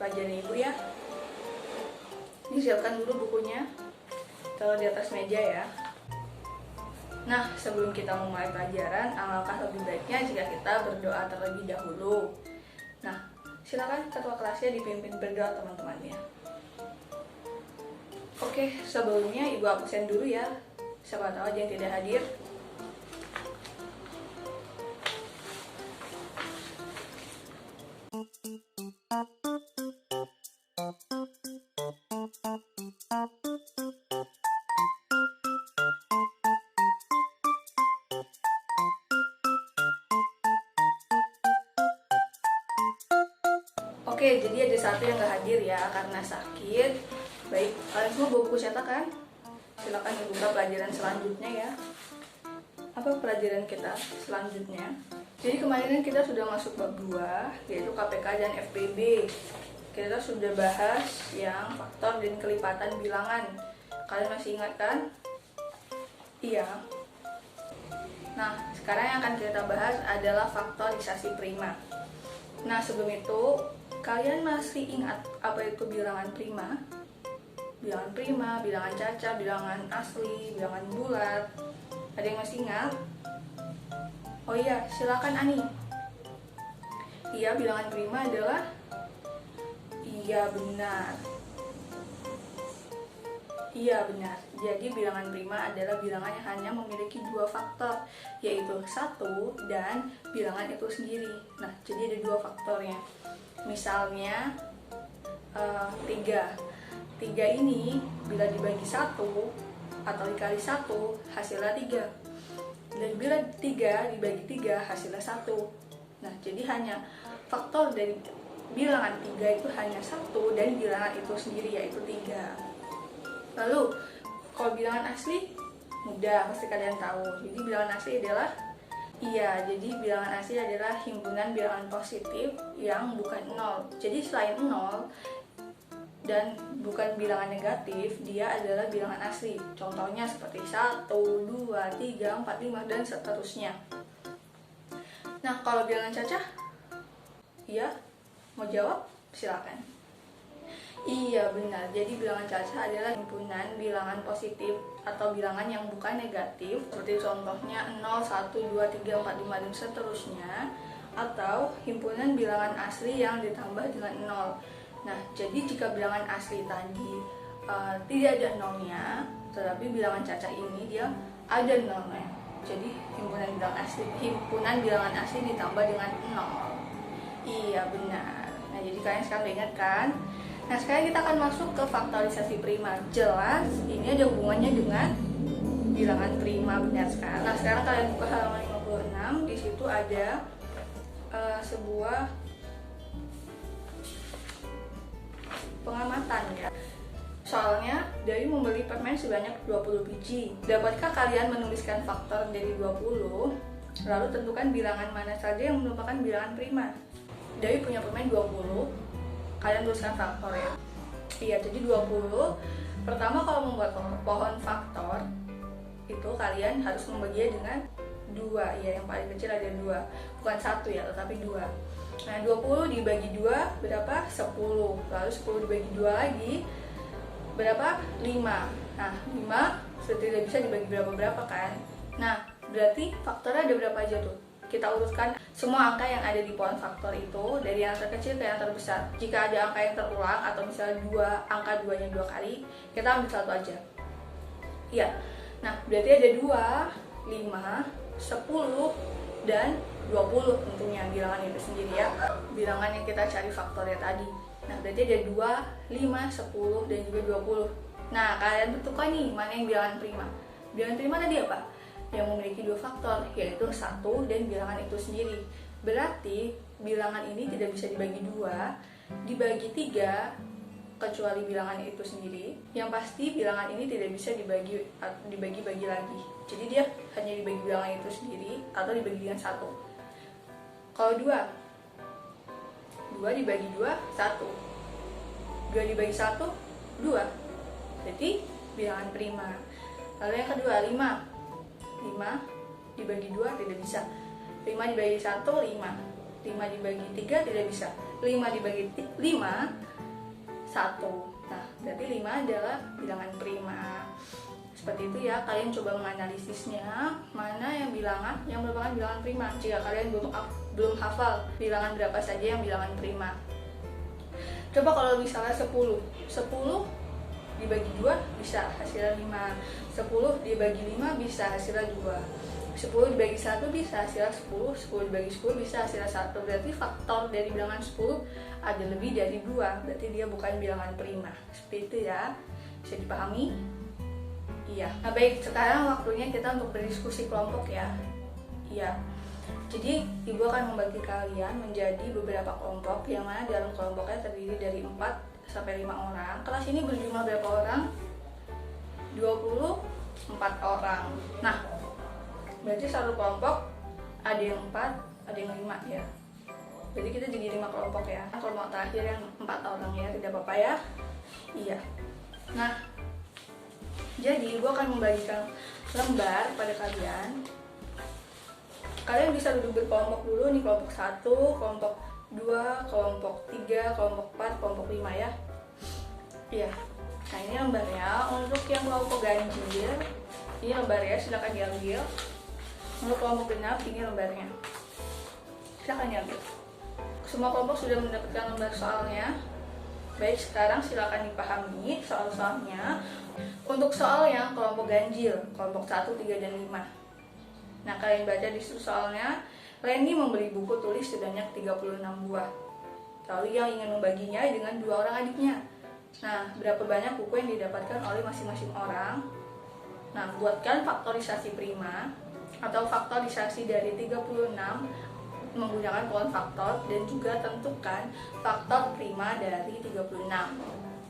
pelajaran ibu ya. Ini siapkan dulu bukunya, taruh di atas meja ya. Nah, sebelum kita memulai pelajaran, alangkah lebih baiknya jika kita berdoa terlebih dahulu. Nah, silakan ketua kelasnya dipimpin berdoa teman-temannya. Oke, sebelumnya ibu absen dulu ya. Siapa tahu aja yang tidak hadir. Oke, jadi ada satu yang gak hadir ya karena sakit. Baik, kalian semua bawa buku cetak kan? Silakan dibuka pelajaran selanjutnya ya. Apa pelajaran kita selanjutnya? Jadi kemarin kita sudah masuk bab 2, yaitu KPK dan FPB. Kita sudah bahas yang faktor dan kelipatan bilangan. Kalian masih ingat kan? Iya. Nah, sekarang yang akan kita bahas adalah faktorisasi prima. Nah, sebelum itu, kalian masih ingat apa itu bilangan prima? Bilangan prima, bilangan caca, bilangan asli, bilangan bulat. Ada yang masih ingat? Oh iya, silakan Ani. Iya, bilangan prima adalah? Iya, benar. Iya, benar. Jadi bilangan prima adalah bilangan yang hanya memiliki dua faktor, yaitu 1 dan bilangan itu sendiri. Nah, jadi ada dua faktornya. Misalnya 3. 3 ini bila dibagi 1 atau dikali 1 hasilnya 3. Dan bila 3 dibagi 3 hasilnya 1. Nah, jadi hanya faktor dari bilangan 3 itu hanya 1 dan bilangan itu sendiri yaitu 3. Lalu kalau bilangan asli mudah, pasti kalian tahu. Jadi bilangan asli adalah jadi bilangan asli adalah himpunan bilangan positif yang bukan 0. Jadi selain 0 dan bukan bilangan negatif, dia adalah bilangan asli. Contohnya seperti 1, 2, 3, 4, 5 dan seterusnya. Nah, kalau bilangan caca? Iya, mau jawab? Silakan. Iya, benar. Jadi bilangan caca adalah himpunan bilangan positif atau bilangan yang bukan negatif, seperti contohnya 0, 1, 2, 3, 4, 5 dan seterusnya, atau himpunan bilangan asli yang ditambah dengan 0. Nah, jadi jika bilangan asli tadi tidak ada nolnya, tetapi bilangan caca ini dia ada nolnya. Jadi himpunan bilangan asli ditambah dengan 0. Iya, benar. Nah, jadi kalian sekarang udah ingat kan? Nah, sekarang kita akan masuk ke faktorisasi prima. Jelas, ini ada hubungannya dengan bilangan prima, benar sekali. Nah, sekarang kalian buka halaman 56. Di situ ada sebuah pengamatan ya. Soalnya, dari membeli permen sebanyak 20 biji. Dapatkah kalian menuliskan faktor dari 20? Lalu tentukan bilangan mana saja yang merupakan bilangan prima. Dari punya permen 20, kalian tuliskan faktor ya. Iya, jadi 20. Pertama, kalau membuat pohon faktor itu kalian harus membaginya dengan 2 ya, yang paling kecil ada 2, bukan 1 ya, tetapi 2. Nah, 20 dibagi 2 berapa? 10. Lalu 10 dibagi 2 lagi berapa? 5. Nah, 5 sudah tidak bisa dibagi berapa-berapa kan. Nah, berarti faktornya ada berapa aja tuh? Kita urutkan semua angka yang ada di pohon faktor itu dari yang terkecil ke yang terbesar. Jika ada angka yang terulang atau misalnya angka 2-nya 2 kali, kita ambil satu aja. Iya. Nah, berarti ada 2, 5, 10 dan 20 tentunya bilangan itu sendiri ya. Bilangan yang kita cari faktornya tadi. Nah, berarti ada 2, 5, 10 dan juga 20. Nah, kalian tentukan nih mana yang bilangan prima. Bilangan prima tadi apa? Yang memiliki 2 faktor, yaitu 1 dan bilangan itu sendiri. Berarti bilangan ini tidak bisa dibagi 2, dibagi 3, kecuali bilangan itu sendiri. Yang pasti bilangan ini tidak bisa dibagi-bagi lagi. Jadi dia hanya dibagi bilangan itu sendiri atau dibagi dengan 1. Kalau 2 dibagi 2, 1. 2 dibagi 1, 2. Jadi bilangan prima. Lalu yang kedua, 5 dibagi 2 tidak bisa. 5 dibagi 1, 5. 5 dibagi 3 tidak bisa. 5 dibagi 5 Nah, berarti 5 adalah bilangan prima. Seperti itu ya, kalian coba menganalisisnya mana yang bilangan yang merupakan bilangan prima. Jika kalian belum hafal bilangan berapa saja yang bilangan prima. Coba kalau misalnya 10 dibagi 2 bisa hasilnya 5. 10 dibagi 5 bisa hasilnya 2. 10 dibagi 1 bisa hasilnya 10. 10 dibagi 10 bisa hasilnya 1. Berarti faktor dari bilangan 10 ada lebih dari 2. Berarti dia bukan bilangan prima. Seperti itu ya. Bisa dipahami? Iya. Nah baik, sekarang waktunya kita untuk berdiskusi kelompok ya. Iya. Jadi ibu akan membagi kalian menjadi beberapa kelompok, yang mana dalam kelompoknya terdiri dari 4 sampai 5 orang. Kelas ini berjumlah berapa orang? 24 orang. Nah, berarti satu kelompok ada yang 4, ada yang 5 ya. Jadi kita jadi 5 kelompok ya. Kelompok terakhir yang 4 orang ya, tidak apa-apa ya. Iya. Nah, jadi ibu akan membagikan lembar pada kalian. Kalian bisa duduk berkelompok dulu nih, kelompok 1, kelompok 2, kelompok 3, kelompok 4, kelompok 5 ya. Iya. Nah, ini lembarnya. Untuk yang kelompok ganjil, ini lembarnya, silakan diambil. Untuk kelompok genap, ini lembarnya. Silakan diambil. Semua kelompok sudah mendapatkan lembar soalnya. Baik, sekarang silakan dipahami soal-soalnya. Untuk soal yang kelompok ganjil, kelompok 1, 3, dan 5. Nah, kalian baca di soalnya, Leni membeli buku tulis sebanyak 36 buah. Lalu yang ingin membaginya dengan 2 orang adiknya. Nah, berapa banyak buku yang didapatkan oleh masing-masing orang? Nah, buatkan faktorisasi prima atau faktorisasi dari 36 menggunakan pohon faktor, dan juga tentukan faktor prima dari 36.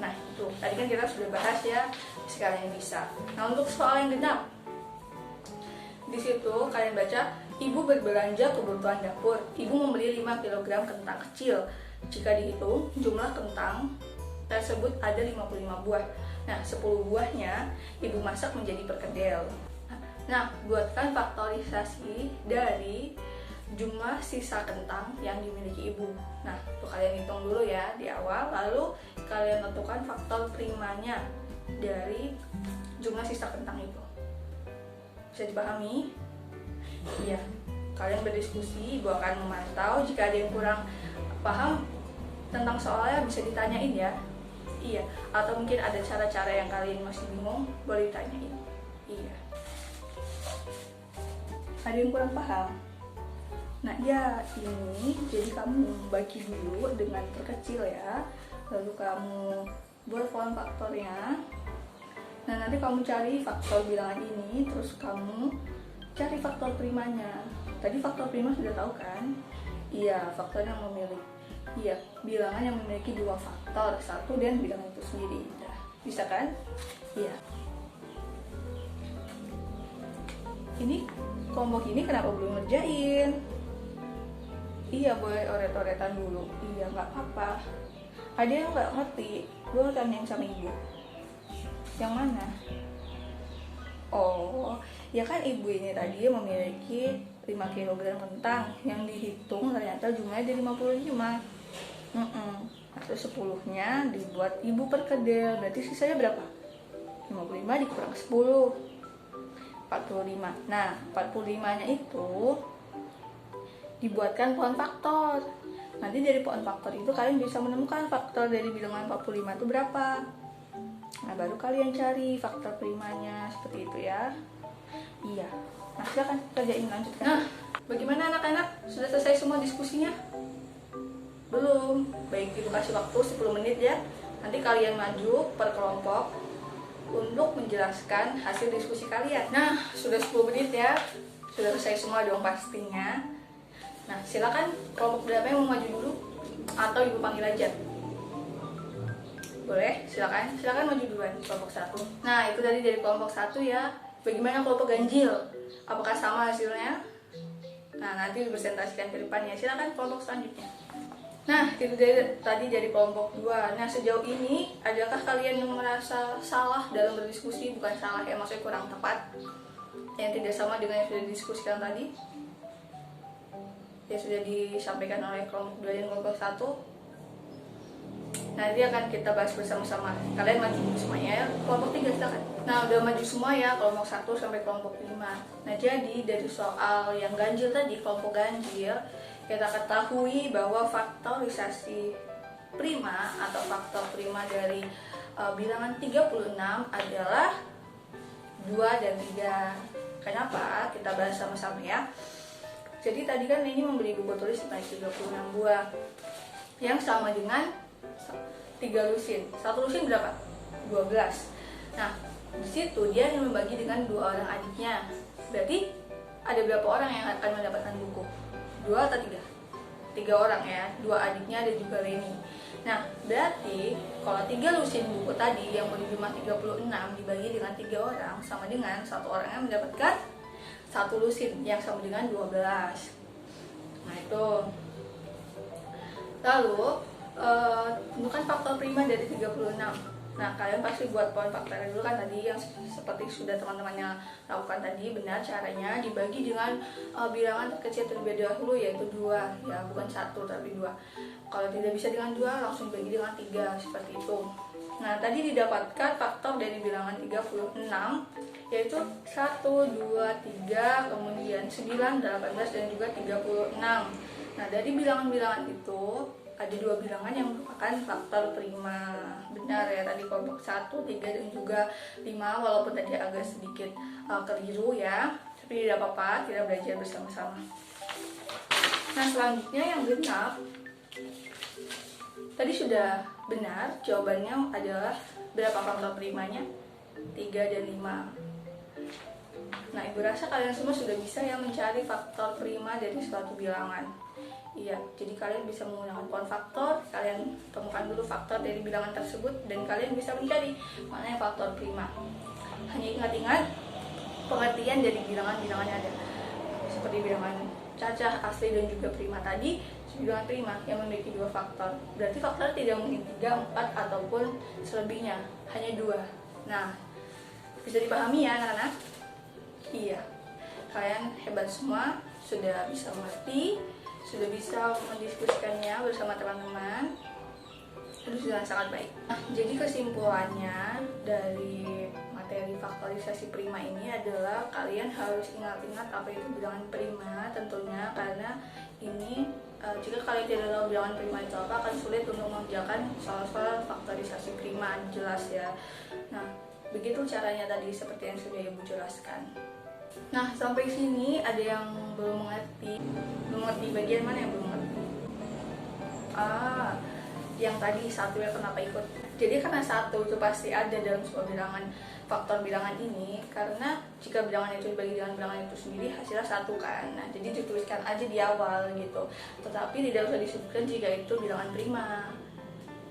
Nah, itu tadi kan kita sudah bahas ya, sekalian bisa. Nah, untuk soal yang genap, di situ kalian baca, ibu berbelanja kebutuhan dapur. Ibu membeli 5 kg kentang kecil. Jika dihitung, jumlah kentang tersebut ada 55 buah. Nah, 10 buahnya ibu masak menjadi perkedel. Nah, buatkan faktorisasi dari jumlah sisa kentang yang dimiliki ibu. Nah, tuh kalian hitung dulu ya di awal, lalu kalian tentukan faktor primanya dari jumlah sisa kentang itu. Bisa dipahami? Iya. Kalian berdiskusi, ibu akan memantau. Jika ada yang kurang paham tentang soalnya bisa ditanyain ya. Iya. Atau mungkin ada cara-cara yang kalian masih bingung, boleh ditanyain. Iya. Ada yang kurang paham? Nah ya, ini jadi kamu bagi dulu dengan terkecil ya. Lalu kamu buat form faktornya. Nah, nanti kamu cari faktor bilangan ini, terus kamu cari faktor primanya. Tadi faktor prima sudah tahu kan? Iya, faktor yang memiliki, iya, bilangan yang memiliki 2 faktor, 1 dan bilangan itu sendiri. Nah, bisa kan? Iya. Ini kelompok ini kenapa belum ngerjain? Iya, boleh oret-oretan dulu. Iya, nggak apa-apa. Ada yang nggak ngerti, gue tanyain sama ibu. Yang mana? Oh, ya kan ibu ini tadi memiliki 5 kg kentang, yang dihitung ternyata jumlahnya ada 55. Terus 10-nya dibuat ibu perkedel, berarti sisanya berapa? 55 dikurang 10, 45. Nah, 45-nya itu dibuatkan pohon faktor. Nanti dari pohon faktor itu kalian bisa menemukan faktor dari bilangan 45 itu berapa. Nah, baru kalian cari faktor primanya, seperti itu ya. Iya. Nah, silakan kerjain, lanjutkan. Nah, bagaimana anak-anak? Sudah selesai semua diskusinya? Belum. Baik, ibu kasih waktu 10 menit ya. Nanti kalian maju per kelompok untuk menjelaskan hasil diskusi kalian. Nah, sudah 10 menit ya. Sudah selesai semua dong pastinya. Nah, silakan kelompok berapa yang mau maju dulu? Atau ibu panggil aja? Boleh, silakan maju duluan kelompok 1. Nah, itu tadi dari kelompok 1 ya. Bagaimana kelompok ganjil? Apakah sama hasilnya? Nah, nanti dipresentasikan ke depan ya. Silakan kelompok selanjutnya. Nah, itu tadi dari kelompok 2. Nah, sejauh ini adakah kalian yang merasa salah dalam berdiskusi? Bukan salah ya, maksudnya kurang tepat, yang tidak sama dengan yang sudah didiskusikan tadi, yang sudah disampaikan oleh kelompok 2 dan kelompok 1? Nanti akan kita bahas bersama-sama. Kalian maju semuanya ya, kelompok 3 silakan. Nah, udah maju semua ya, kelompok 1 sampai kelompok 5. Nah, jadi dari soal yang ganjil tadi, kelompok ganjil, kita ketahui bahwa faktorisasi prima atau faktor prima dari bilangan 36 adalah 2 dan 3. Kenapa? Kita bahas sama-sama ya. Jadi tadi kan ini memberi buku tulis sebanyak 36 buah yang sama dengan 3 lusin. 1 lusin berapa? 12. Nah, di situ dia yang membagi dengan 2 orang adiknya. Berarti ada berapa orang yang akan mendapatkan buku? 2 atau 3? 3 orang ya. 2 adiknya ada juga Leni. Nah, berarti kalau 3 lusin buku tadi yang berjumlah 36 dibagi dengan 3 orang sama dengan 1 orang yang mendapatkan 1 lusin yang sama dengan 12. Nah, itu. Lalu, tentukan faktor prima dari 36. Nah, kalian pasti buat poin faktornya dulu kan tadi yang seperti sudah teman-temannya lakukan tadi. Benar, caranya dibagi dengan bilangan terkecil terlebih dahulu, yaitu 2 ya, bukan 1 tapi 2. Kalau tidak bisa dengan 2, langsung bagi dengan 3 seperti itu. Nah, tadi didapatkan faktor dari bilangan 36 yaitu 1, 2, 3, kemudian 9, 18 dan juga 36. Nah, dari bilangan-bilangan itu ada 2 bilangan yang merupakan faktor prima. Benar ya, tadi kelompok 1, 3 dan juga 5, walaupun tadi agak sedikit keliru ya, tapi tidak apa-apa, kita belajar bersama-sama. Nah, selanjutnya yang genap tadi sudah benar, jawabannya adalah berapa faktor primanya? 3 dan 5. Nah, ibu rasa kalian semua sudah bisa ya mencari faktor prima dari suatu bilangan. Iya, jadi kalian bisa menggunakan pohon faktor, kalian temukan dulu faktor dari bilangan tersebut, dan kalian bisa mencari mana yang faktor prima. Hanya ingat-ingat pengertian dari bilangan-bilangan yang ada, seperti bilangan cacah, asli, dan juga prima tadi. Bilangan prima yang memiliki 2 faktor, berarti faktor tidak mungkin 3, 4, ataupun selebihnya, hanya 2. Nah, bisa dipahami ya anak-anak? Iya, kalian hebat semua, sudah bisa mengerti, sudah bisa mendiskusikannya bersama teman-teman. Itu sudah sangat baik. Nah, jadi kesimpulannya dari materi faktorisasi prima ini adalah kalian harus ingat-ingat apa itu bilangan prima tentunya, karena ini jika kalian tidak tahu bilangan prima itu apa, akan sulit untuk mengerjakan soal-soal faktorisasi prima, jelas ya. Nah, begitu caranya tadi seperti yang sudah Ibu jelaskan. Nah, sampai sini ada yang belum mengerti. Belum mengerti bagian mana yang belum mengerti? Yang tadi 1 ya, kenapa ikut? Jadi karena 1 itu pasti ada dalam sebuah bilangan, faktor bilangan ini, karena jika bilangan itu dibagi dengan bilangan itu sendiri hasilnya 1 kan. Nah, jadi dituliskan aja di awal gitu. Tetapi tidak usah disebutkan jika itu bilangan prima.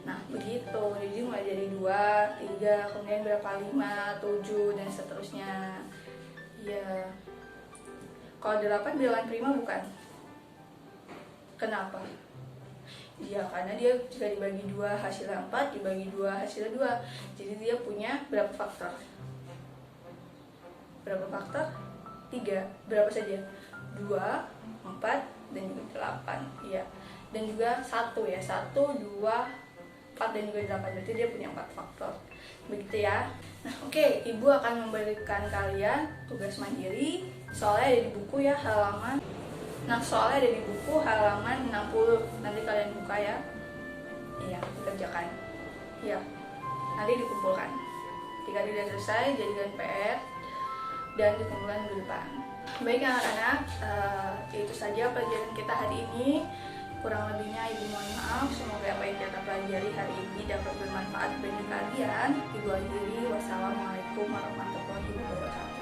Nah, begitu. Jadi mulai dari 2, 3, kemudian berapa, 5, 7 dan seterusnya. Ya, kalau 8 bilangan prima bukan? Kenapa? Ya, karena dia jika dibagi 2 hasilnya 4, dibagi 2 hasilnya 2. Jadi dia punya berapa faktor? Berapa faktor? 3. Berapa saja? 2, 4, dan juga 8. Ya. Dan juga 1 ya. 1, 2, 4 dan juga 8. Berarti dia punya 4 faktor. Begitu ya. Nah, oke, Ibu akan memberikan kalian tugas mandiri. Soalnya ada di buku ya, halaman. Nah, soalnya ada di buku halaman 60. Nanti kalian buka ya. Iya, dikerjakan. Iya. Nanti dikumpulkan. Jika tidak selesai, jadikan PR dan dikumpulkan minggu depan. Baik anak-anak, itu saja pelajaran kita hari ini. Kurang lebihnya Ibu mohon maaf. Semoga apa yang kita pelajari hari ini dapat bermanfaat bagi kalian. Ibu akhiri, wassalamualaikum warahmatullahi wabarakatuh.